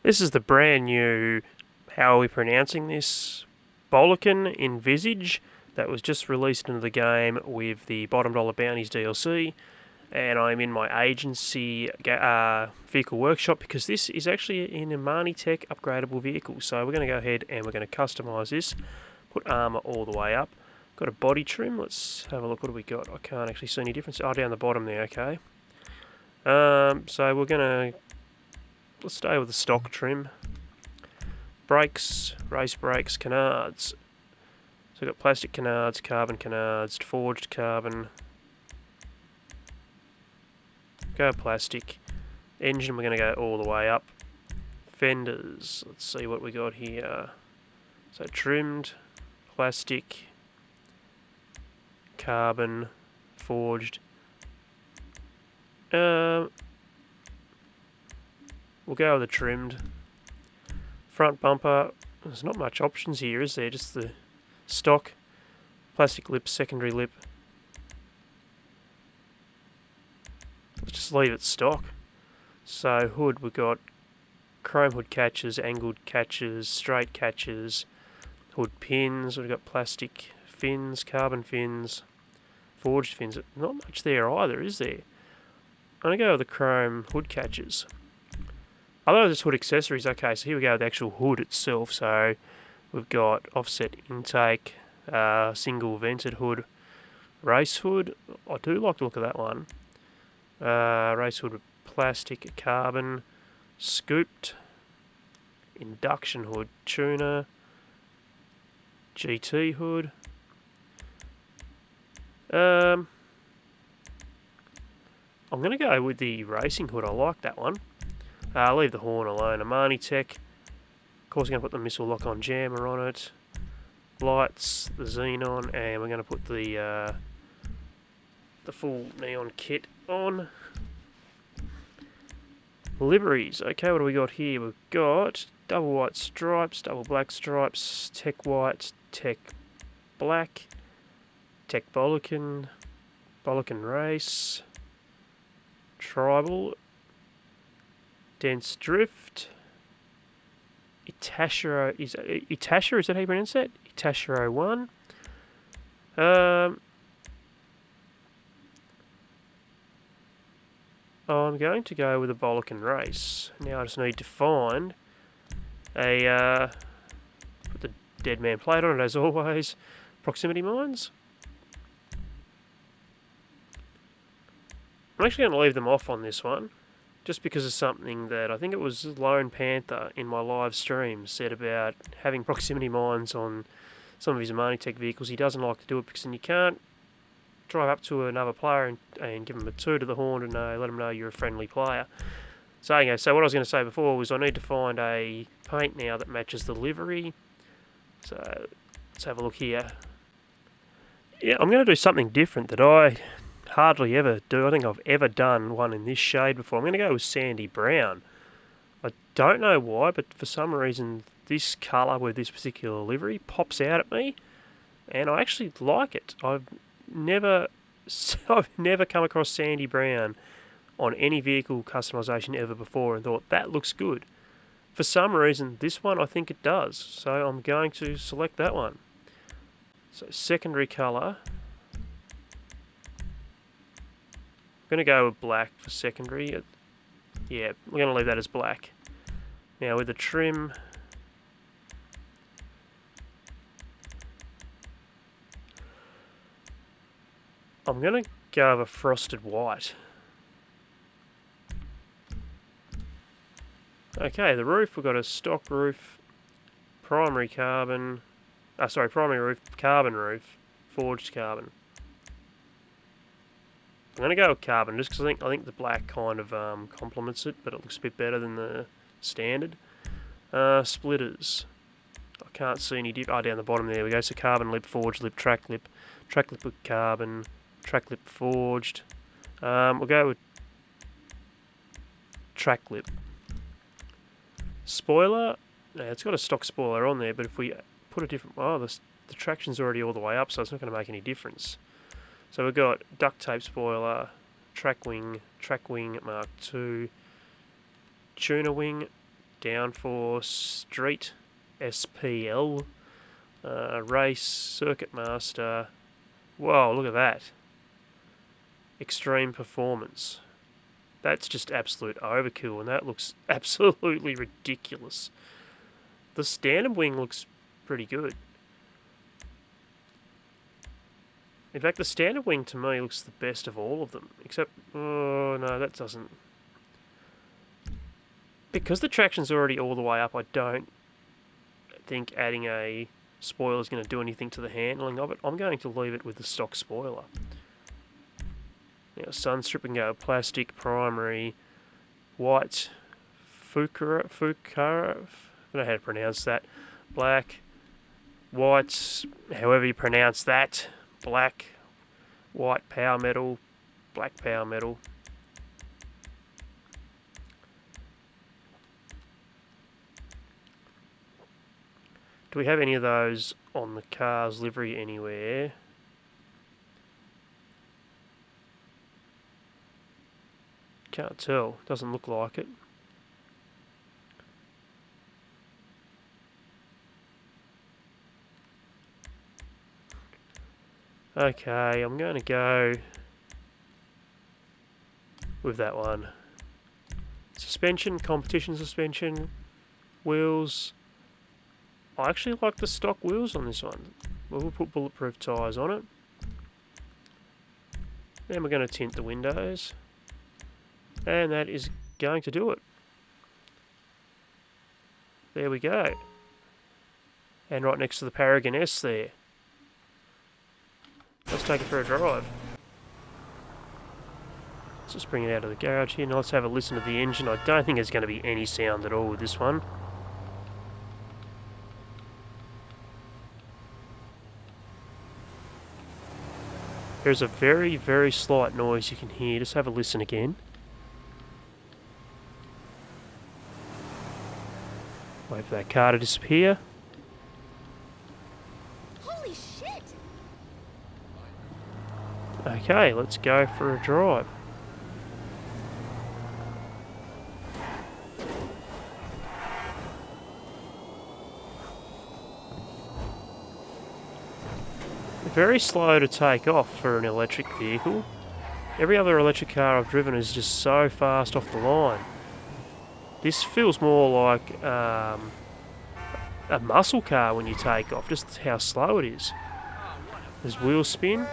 This is the brand new, how are we pronouncing this? Bollokan Envisage that was just released into the game with the Bottom Dollar Bounties DLC. And I'm in my agency vehicle workshop because this is actually an Imani Tech upgradable vehicle. So we're going to go ahead and we're going to customise this, put armour all the way up. Got a body trim, let's have a look, what do we got? I can't actually see any difference. Oh, down the bottom there, okay. So we're going to, let's stay with the stock trim. Brakes, race brakes, canards. So we've got plastic canards, carbon canards, forged carbon. Go plastic. Engine, we're going to go all the way up. Fenders, let's see what we got here. So trimmed, plastic, carbon, forged. We'll go with the trimmed. Front bumper, there's not much options here, is there? Just the stock, plastic lip, secondary lip. Let's just leave it stock. So hood, we've got chrome hood catches, angled catches, straight catches, hood pins, we've got plastic fins, carbon fins, forged fins. Not much there either, is there? I'm going to go with the chrome hood catches. Otherwise it's hood accessories. Okay, so here we go with the actual hood itself. So we've got offset intake, single vented hood, race hood. I do like the look of that one. Race hood with plastic, carbon, scooped, induction hood, tuner, GT hood. I'm going to go with the racing hood. I like that one. I'll leave the horn alone. Imani Tech. Of course, we're going to put the missile lock-on jammer on it. Lights, the xenon, and we're going to put the full neon kit on. Liveries. Okay, what do we got here? We've got double white stripes, double black stripes, tech white, tech black, tech Bollokan, Bollokan race, tribal, dense drift, Itashiro, is that how you pronounce that? Itashiro 1. I'm going to go with a Bollokan race. Now I just need to find a, put the dead man plate on it as always, proximity mines. I'm actually going to leave them off on this one, just because of something that I think it was Lone Panther in my live stream said about having proximity mines on some of his Imani Tech vehicles. He doesn't like to do it because then you can't drive up to another player and give them a toot to the horn and let them know you're a friendly player. So what I was going to say before was I need to find a paint now that matches the livery. So let's have a look here. Yeah, I'm going to do something different that I hardly ever do. I think I've ever done one in this shade before. I'm going to go with sandy brown. I don't know why, but for some reason this colour with this particular livery pops out at me, and I actually like it. I've never come across sandy brown on any vehicle customization ever before and thought that looks good. For some reason this one I think it does, so I'm going to select that one. So secondary colour, I'm going to go with black for secondary. Yeah, we're going to leave that as black. Now with the trim, I'm going to go with a frosted white. Okay, the roof, we've got a stock roof, primary carbon, primary roof, carbon roof, forged carbon. I'm going to go with carbon just because I think the black kind of complements it, but it looks a bit better than the standard. Splitters. I can't see any down the bottom there we go. So carbon lip, forged lip with carbon, track lip forged. We'll go with track lip. Spoiler. No, it's got a stock spoiler on there, but if we put a different, the traction's already all the way up, so it's not going to make any difference. So we've got duct tape spoiler, track wing Mark II, tuner wing, downforce, street, SPL, race, circuit master. Whoa, look at that. Extreme performance. That's just absolute overkill, and that looks absolutely ridiculous. The standard wing looks pretty good. In fact, the standard wing to me looks the best of all of them, except, oh no, that doesn't. Because the traction's already all the way up, I don't think adding a spoiler is going to do anything to the handling of it. I'm going to leave it with the stock spoiler. Now, sun strip and go plastic, primary, white, Fukara, I don't know how to pronounce that, black, white, however you pronounce that, black, white power metal, black power metal. Do we have any of those on the car's livery anywhere? Can't tell, doesn't look like it. Okay, I'm going to go with that one. Suspension, competition suspension, wheels. I actually like the stock wheels on this one. We'll put bulletproof tyres on it. Then we're going to tint the windows. And that is going to do it. There we go. And right next to the Paragon S there. Let's take it for a drive. Let's just bring it out of the garage here. Now let's have a listen to the engine. I don't think there's going to be any sound at all with this one. There's a very, very slight noise you can hear. Just have a listen again. Wait for that car to disappear. Holy shit! Okay, let's go for a drive. Very slow to take off for an electric vehicle. Every other electric car I've driven is just so fast off the line. This feels more like a muscle car when you take off, just how slow it is. There's wheel spin,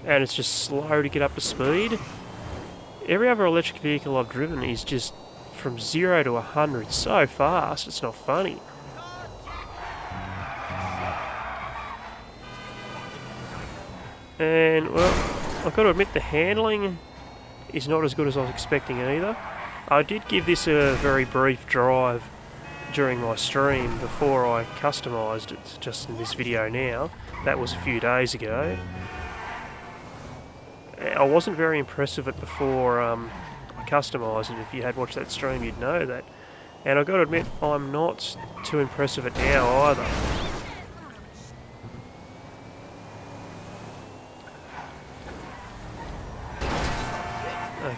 and it's just slow to get up to speed. Every other electric vehicle I've driven is just from 0 to 100 so fast, it's not funny. And, well, I've got to admit the handling is not as good as I was expecting either. I did give this a very brief drive during my stream before I customised it, just in this video now. That was a few days ago. I wasn't very impressed with it before I customised it. If you had watched that stream, you'd know that. And I've got to admit, I'm not too impressed with it now either.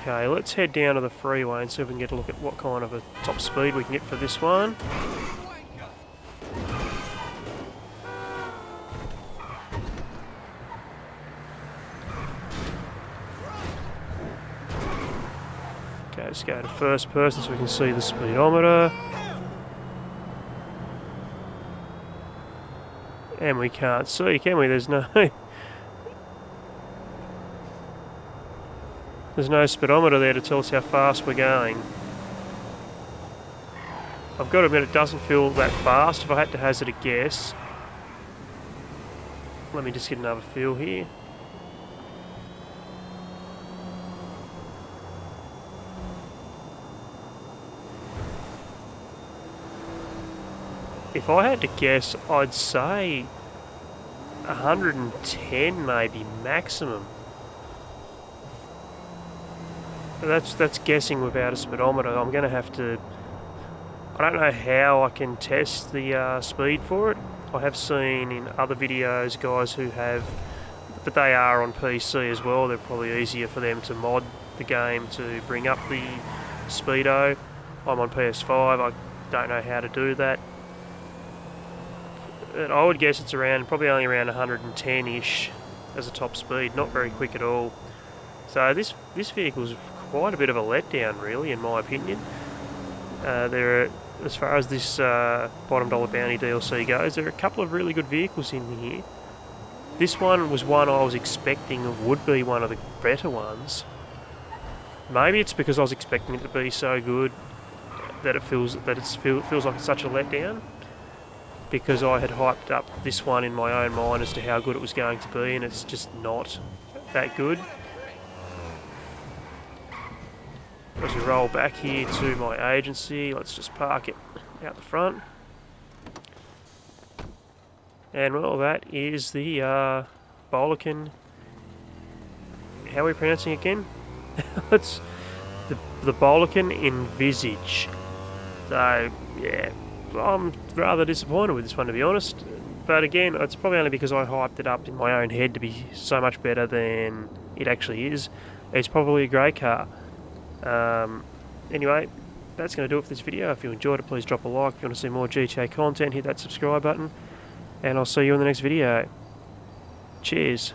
Okay, let's head down to the freeway and see if we can get a look at what kind of a top speed we can get for this one. Okay, let's go to first person so we can see the speedometer. And we can't see, can we? There's no speedometer there to tell us how fast we're going. I've got to admit it doesn't feel that fast if I had to hazard a guess. Let me just get another feel here. If I had to guess, I'd say 110 maybe maximum. That's guessing without a speedometer. I'm going to have to... I don't know how I can test the speed for it. I have seen in other videos guys who have... But they are on PC as well. They're probably easier for them to mod the game to bring up the speedo. I'm on PS5, I don't know how to do that. And I would guess it's probably only around 110-ish as a top speed, not very quick at all. So this vehicle's quite a bit of a letdown, really, in my opinion. As far as this Bottom Dollar Bounty DLC goes, there are a couple of really good vehicles in here. This one was one I was expecting would be one of the better ones. Maybe it's because I was expecting it to be so good that it feels like it's such a letdown, because I had hyped up this one in my own mind as to how good it was going to be, and it's just not that good. As we roll back here to my agency, let's just park it out the front. And well, that is the Bollokan. How are we pronouncing it again? It's the Bollokan Envisage. So yeah, I'm rather disappointed with this one, to be honest. But again, it's probably only because I hyped it up in my own head to be so much better than it actually is. It's probably a great car. Anyway, that's going to do it for this video. If you enjoyed it, please drop a like. If you want to see more GTA content, hit that subscribe button. And I'll see you in the next video. Cheers.